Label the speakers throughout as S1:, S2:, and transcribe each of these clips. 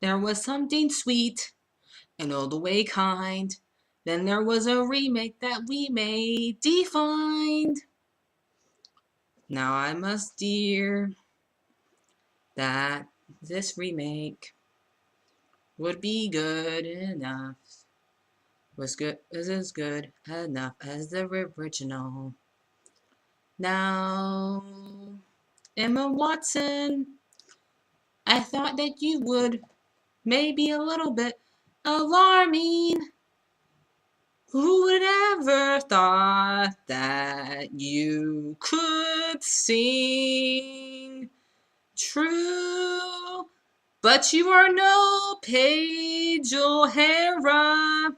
S1: There was something sweet and all the way kind. Then there was a remake that we made defined. Now I must dear that this remake would be good enough. Was good is as good enough as the original. Now, Emma Watson, I thought that you would maybe a little bit alarming. Who would ever thought that you could sing true? But you are no Paige O'Hara.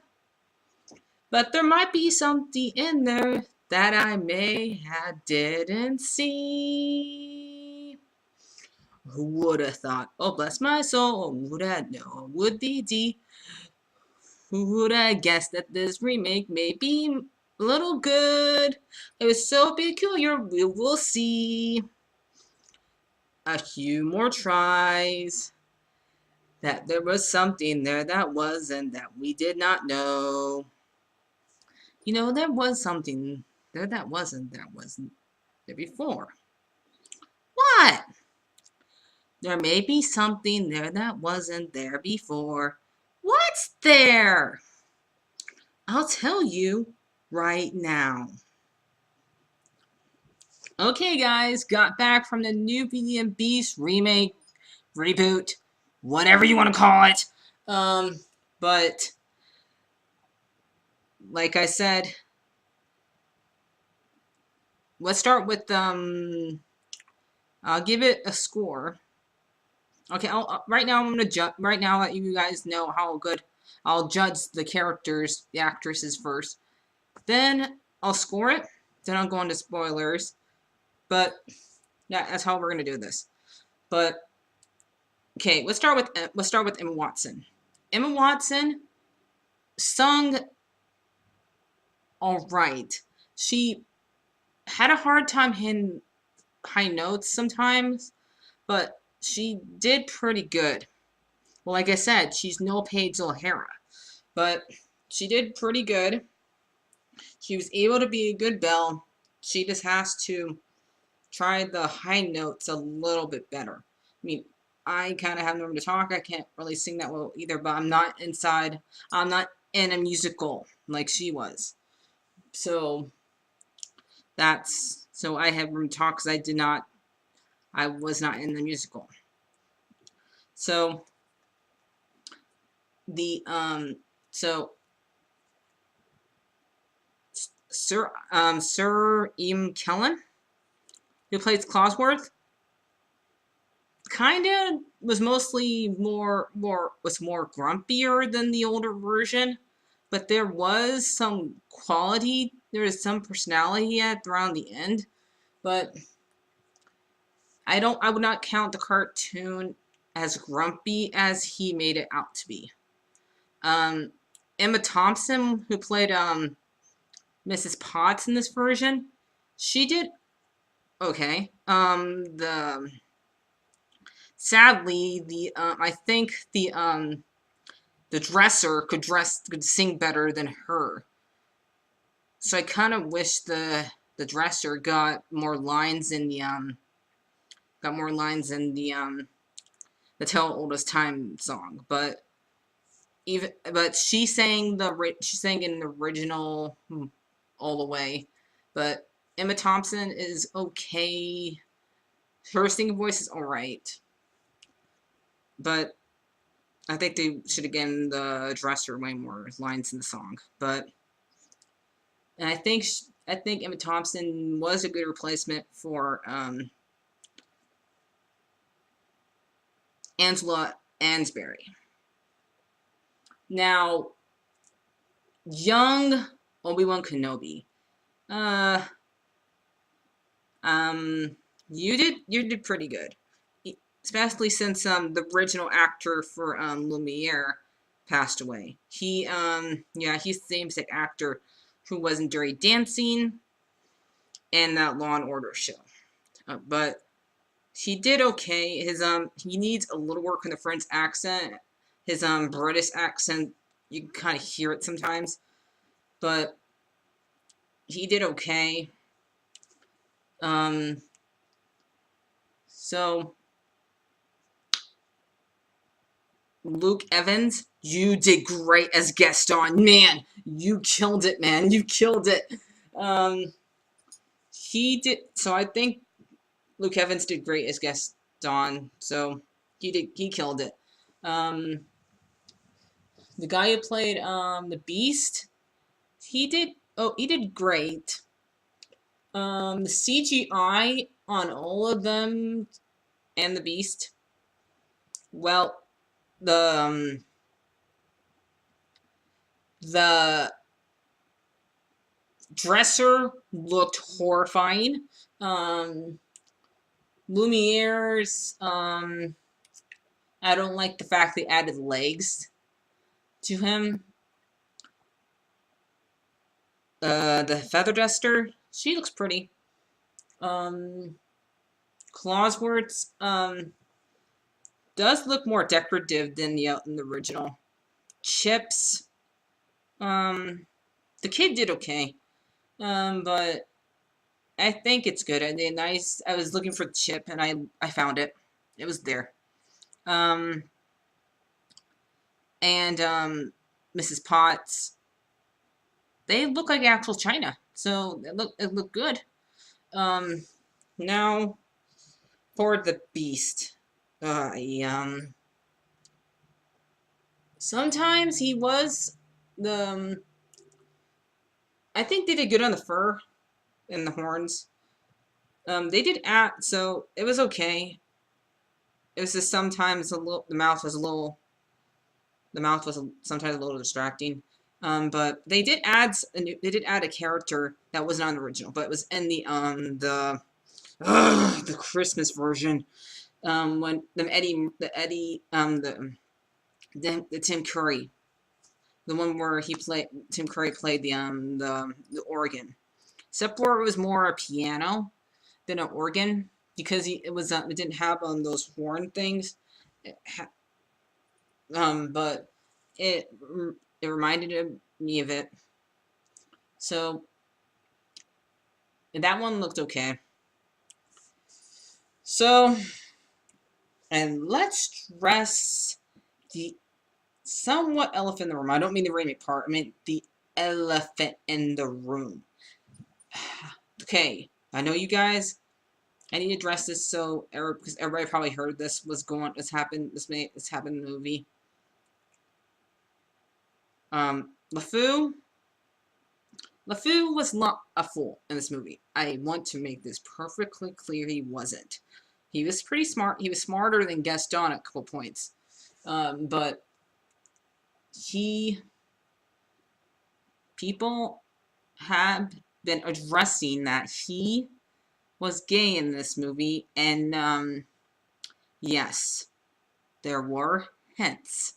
S1: But there might be something in there that I may have didn't see. Who would have thought? Oh, bless my soul. Who would have known? Would D? Who would have guessed that this remake may be a little good? It was so peculiar. We will see a few more tries. That there was something there that wasn't, that we did not know. You know, there was something there that wasn't there before. What? There may be something there that wasn't there before. What's there? I'll tell you right now. Okay, guys, got back from the new Beauty and Beast remake, reboot, whatever you want to call it. But like I said, let's start with I'll give it a score. Okay, right now I'm gonna right now let you guys know how good I'll judge the characters, the actresses first. Then I'll score it. Then I'll go into spoilers. But yeah, that's how we're gonna do this. But okay, let's start with Emma Watson. Emma Watson sung all right. She had a hard time hitting high notes sometimes, but she did pretty good. Well, like I said, she's no Paige O'Hara, but she did pretty good. She was able to be a good Belle. She just has to try the high notes a little bit better. I mean, I kind of have no room to talk. I can't really sing that well either, but I'm not in a musical like she was. So I have room to talk because I was not in the musical. So Sir Ian Kellen, who plays Closworth, kind of was mostly more grumpier than the older version, but there was some quality, there was some personality at around the end, but I would not count the cartoon as grumpy as he made it out to be. Emma Thompson, who played Mrs. Potts in this version, she did okay. Sadly, I think the dresser could sing better than her. So I kind of wish the dresser got more lines in the Tale Oldest Time song, but she sang in the original all the way. But Emma Thompson is okay. Her singing voice is alright. But I think they should have given the dresser way more lines in the song. And I think Emma Thompson was a good replacement for Angela Lansbury. Now, young Obi-Wan Kenobi. You did pretty good. Especially since the original actor for Lumiere passed away. He's the namesake actor who was in Dirty Dancing and that Law and Order show. But he did okay. He needs a little work on the French accent. his British accent, you can kind of hear it sometimes, but he did okay. So Luke Evans, you did great as Gaston. Man, you killed it, man. You killed it. He did. So I think Luke Evans did great as Gaston. So he killed it. The guy who played the Beast, he did great. The CGI on all of them and the Beast. Well, the dresser looked horrifying. Lumiere's, I don't like the fact they added legs to him. The feather duster, she looks pretty. Clawsworth, does look more decorative than in the original. Chips, the kid did okay. But I think it's good. I was looking for Chip and I found it. It was there. And Mrs. Potts, they look like actual China, so it looked good. Now for the Beast. Sometimes he was the. I think they did good on the fur and the horns. They did so it was okay. It was just sometimes the mouth was sometimes a little distracting. But they did add a character that wasn't on the original, but it was in the Christmas version. When the Tim Curry, the one where Tim Curry played the organ. Except for it was more a piano than an organ, because it didn't have those horn things. But it reminded me of it. So that one looked okay. So, and let's dress the somewhat elephant in the room. I don't mean the remake part. I mean the elephant in the room. Okay, I know you guys. I need to address this because everybody probably heard this happened in the movie. LeFou was not a fool in this movie. I want to make this perfectly clear. He wasn't. He was pretty smart. He was smarter than Gaston at a couple points. But people have been addressing that he was gay in this movie, and yes, there were hints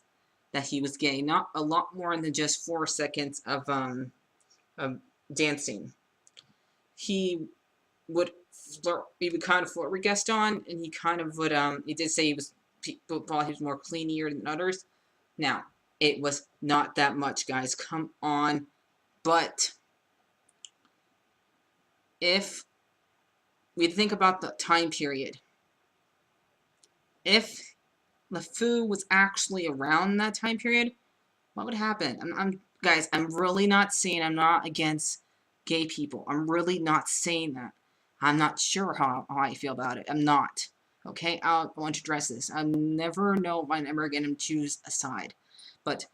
S1: that he was gay. Not a lot more than just 4 seconds of dancing. He would kind of flirt with Gaston, and he kind of would he did say he was more cleanier than others. Now, it was not that much, guys. Come on. But if we think about the time period, if LeFou was actually around that time period, what would happen? Guys, I'm really not saying I'm not against gay people. I'm really not saying that. I'm not sure how I feel about it. I'm not. Okay? I want to address this. I never know if I'm ever going to choose a side. But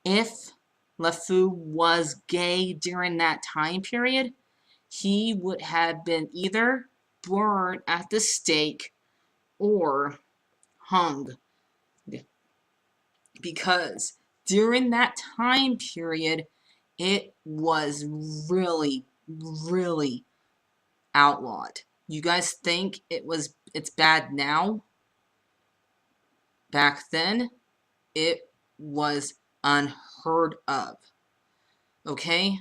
S1: if LeFou was gay during that time period, he would have been either burned at the stake or hung. Because during that time period, it was really, really outlawed. You guys think it's bad now? Back then, it was unheard of. Okay?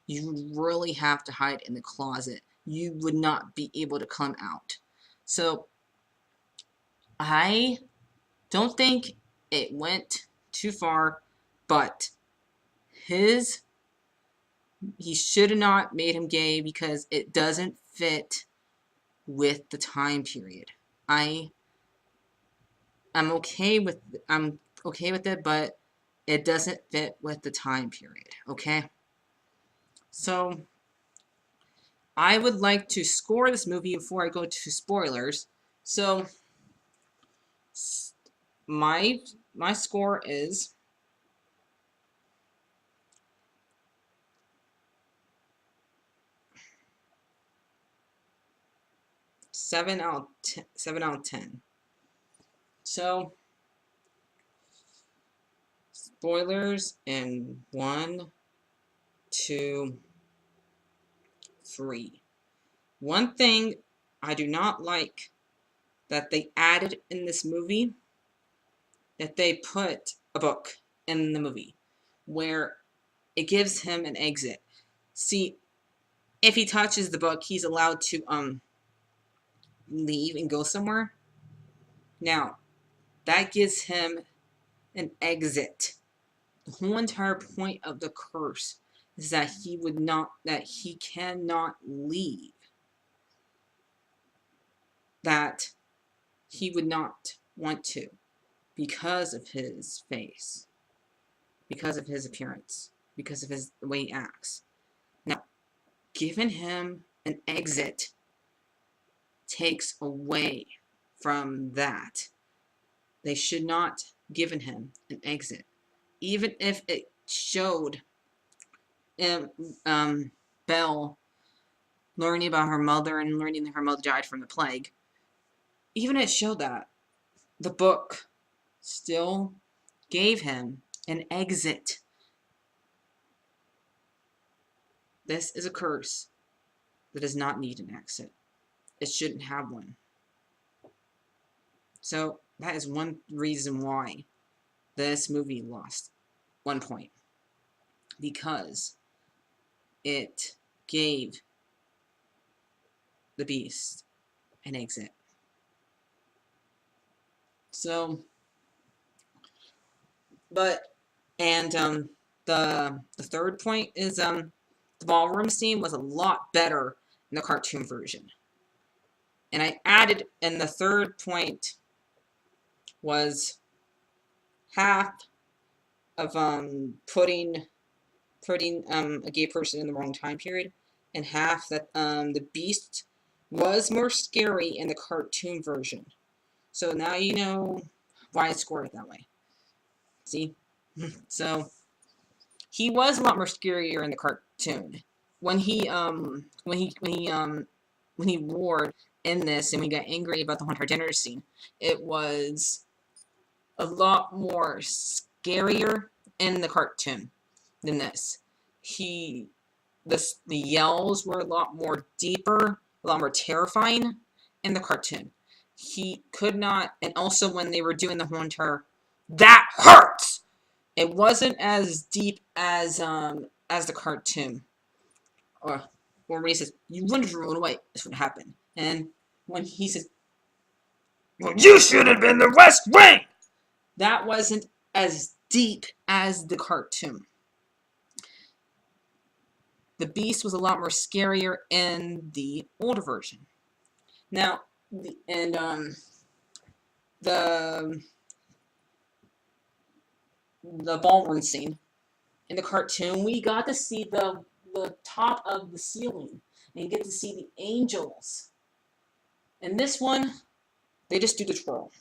S1: You really have to hide in the closet. You would not be able to come out. So, I don't think it went too far, but he should have not made him gay because it doesn't fit with the time period. I'm okay with it, but it doesn't fit with the time period, okay? So I would like to score this movie before I go to spoilers. So my score is 7 out of 10. So spoilers in 1, 2, 3. One thing I do not like that they added in this movie, that they put a book in the movie where it gives him an exit. See, if he touches the book, he's allowed to leave and go somewhere. Now, that gives him an exit. The whole entire point of the curse is that he cannot leave. That he would not want to because of his face, because of his appearance, because of the way he acts. Now, giving him an exit takes away from that. They should not given him an exit, even if it showed Belle learning about her mother and learning that her mother died from the plague. Even it showed that the book still gave him an exit. This is a curse that does not need an exit. It shouldn't have one. So that is one reason why this movie lost 1 point. Because it gave the Beast an exit. So, the third point is the ballroom scene was a lot better in the cartoon version. And I added, and the third point was half of putting a gay person in the wrong time period, and half that the Beast was more scary in the cartoon version. So now you know why I scored it that way. See? So he was a lot more scarier in the cartoon. When he roared in this and we got angry about the Haunted Dinner scene, it was a lot more scarier in the cartoon than this. The yells were a lot more deeper, a lot more terrifying in the cartoon. He could not, and also when they were doing the whole entire, that hurts! It wasn't as deep as the cartoon. Or when he says, "You wanted to run away," that's what happened. And when he says, "Well, you should have been the West Wing!" That wasn't as deep as the cartoon. The Beast was a lot more scarier in the older version. Now, the ballroom scene in the cartoon, we got to see the top of the ceiling and get to see the angels. In this one, they just do the twirl.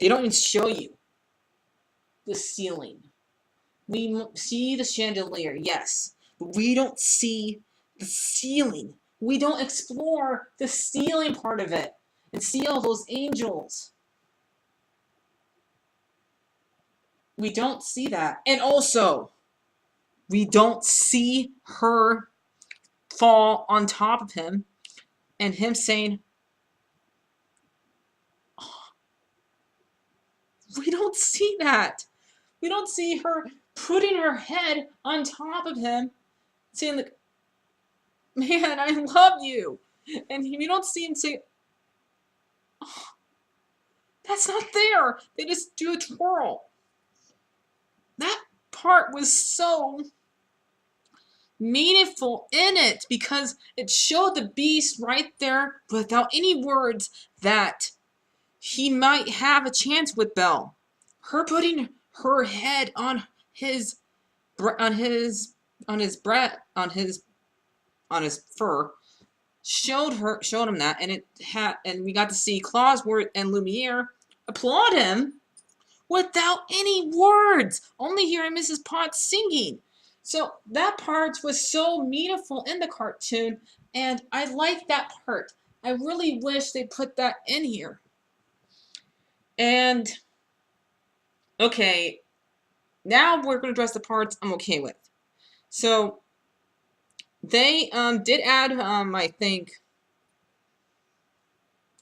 S1: They don't even show you the ceiling. We see the chandelier, yes, but we don't see the ceiling. We don't explore the ceiling part of it and see all those angels. We don't see that. And also, we don't see her fall on top of him and him saying, oh, we don't see that. We don't see her putting her head on top of him saying, like, man, I love you. And we don't see him say, oh, That's not there. They just do a twirl. That part was so meaningful in it because it showed the Beast right there without any words that he might have a chance with Belle. Her putting her head on his fur showed him that, and we got to see Clawsworth and Lumiere applaud him without any words, only hearing Mrs. Potts singing. So that part was so meaningful in the cartoon, and I like that part. I really wish they put that in here. And okay, now we're going to address the parts I'm okay with. So they did add I think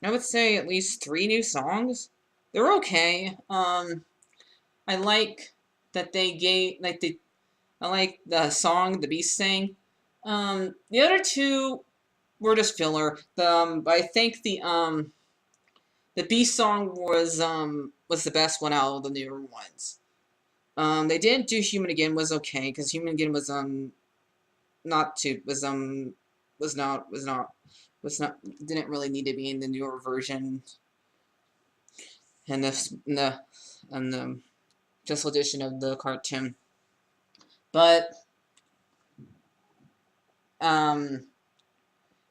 S1: I would say at least 3 new songs. They're okay. I like that they gave I like the song the Beast sang. The other 2 were just filler. I think the Beast song was the best one out of the newer ones. They didn't do Human Again was okay because Human Again was didn't really need to be in the newer version and the special edition of the cartoon. But I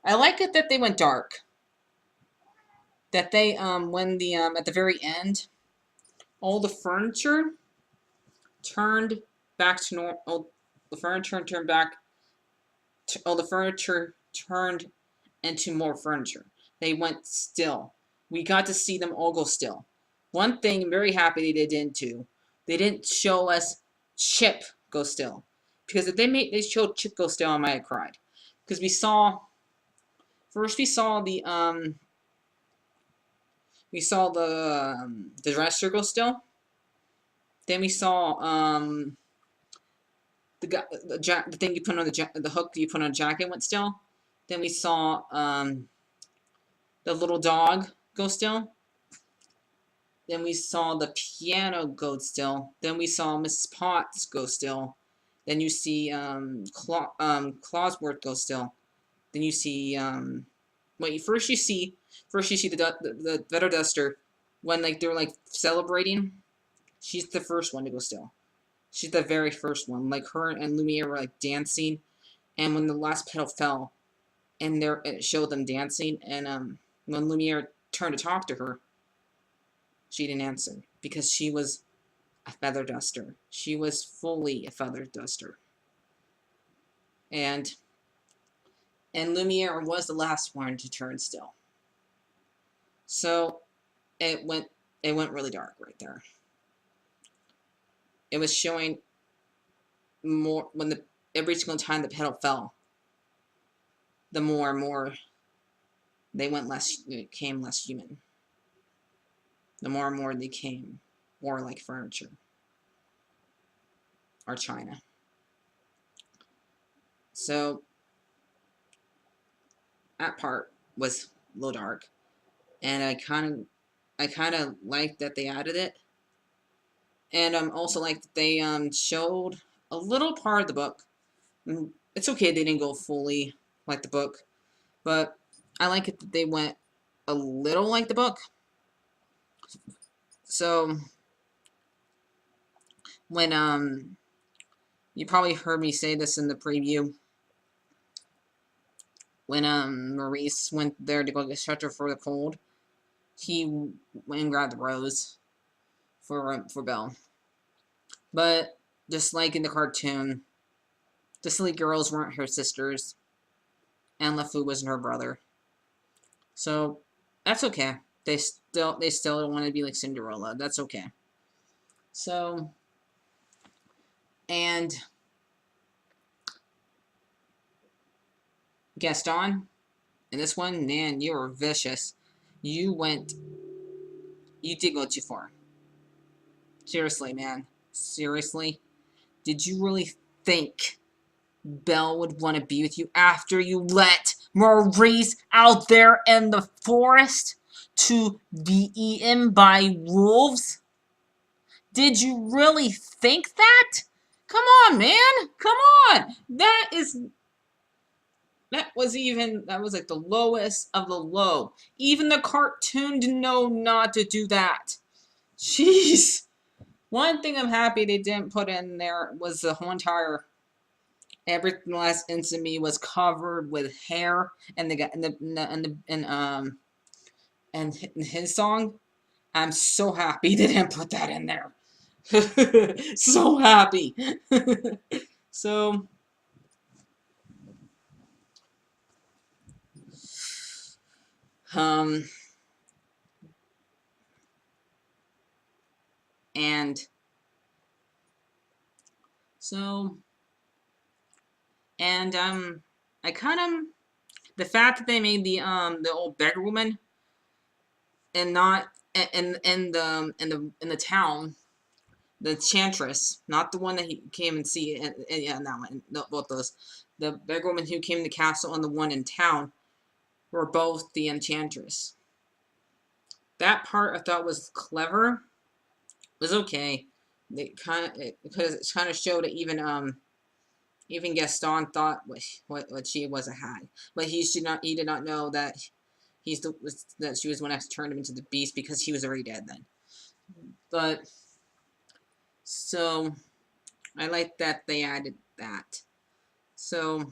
S1: like it that they went dark. That they when the at the very end, all the furniture turned back to normal. All the furniture turned into more furniture. They went still. We got to see them all go still. One thing I'm very happy they didn't do. They didn't show us Chip go still. Because if they showed Chip go still, I might have cried. Because we saw the dresser go still. Then we saw the thing you put on the hook you put on a jacket went still. Then we saw the little dog go still. Then we saw the piano go still. Then we saw Mrs. Potts go still. Then you see Clawsworth go still. Then you see first you see the Vetter Duster when they're celebrating. She's the first one to go still. She's the very first one. Like her and Lumiere were dancing, and when the last petal fell, and it showed them dancing, and when Lumiere turned to talk to her, she didn't answer because she was a feather duster. She was fully a feather duster. And Lumiere was the last one to turn still. So it went really dark right there. It was showing more when every single time the petal fell, the more and more they became less human. The more and more they became more like furniture or china. So that part was a little dark, and I kind of liked that they added it, and also like that they showed a little part of the book. It's okay they didn't go fully like the book, but I like it that they went a little like the book. So when you probably heard me say this in the preview. When Maurice went there to go get shelter for the cold, he went and grabbed the rose for Belle. But just like in the cartoon, the silly girls weren't her sisters, and LeFou wasn't her brother. So that's okay. They still don't want to be like Cinderella. That's okay. So, and Gaston, in this one, man, you were vicious. You did go too far. Seriously, man. Seriously? Did you really think Belle would want to be with you after you let Maurice out there in the forest to be eaten by wolves? Did you really think that? Come on, man. Come on. That was like the lowest of the low. Even the cartoon didn't know not to do that. Jeez. One thing I'm happy they didn't put in there was the whole entire everything last instant me was covered with hair, and the guy and his song. I'm so happy they didn't put that in there. So happy. So um and so and I kind of the fact that they made the old beggar woman and not in the town, the enchantress, not the one that he came and see, and yeah, that one, no, both those, the beggar woman who came to the castle and the one in town were both the enchantress. That part I thought was clever. It was okay. They because it kind of showed that even Gaston thought what she was a hag, but he did not know that that she was the one that turned him into the beast because he was already dead then. But so I like that they added that. So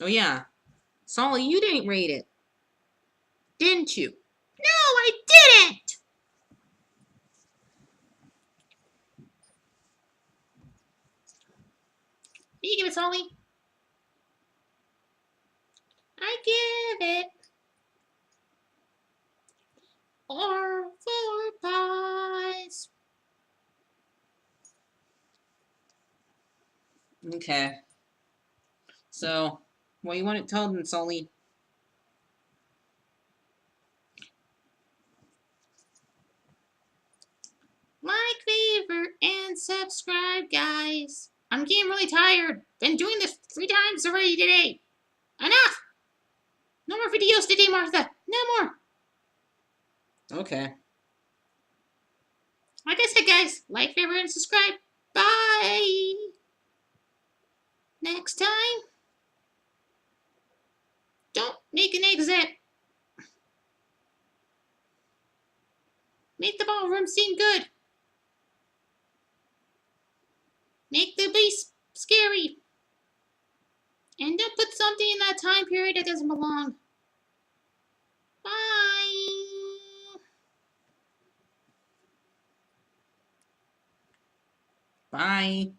S1: oh yeah, Sully, you didn't rate it, didn't you?
S2: No, I didn't! You give it, Sully. I give it 4 pies.
S1: Okay. So what you want to tell them, Sully?
S2: Like, favorite, and subscribe, guys. I'm getting really tired. Been doing this 3 times already today. Enough! No more videos today, Martha. No more.
S1: Okay.
S2: Like I said, guys, like, favorite, and subscribe. Bye! Next time, don't make an exit. Make the ballroom seem good. Make the beast scary. And don't put something in that time period that doesn't belong. Bye!
S1: Bye.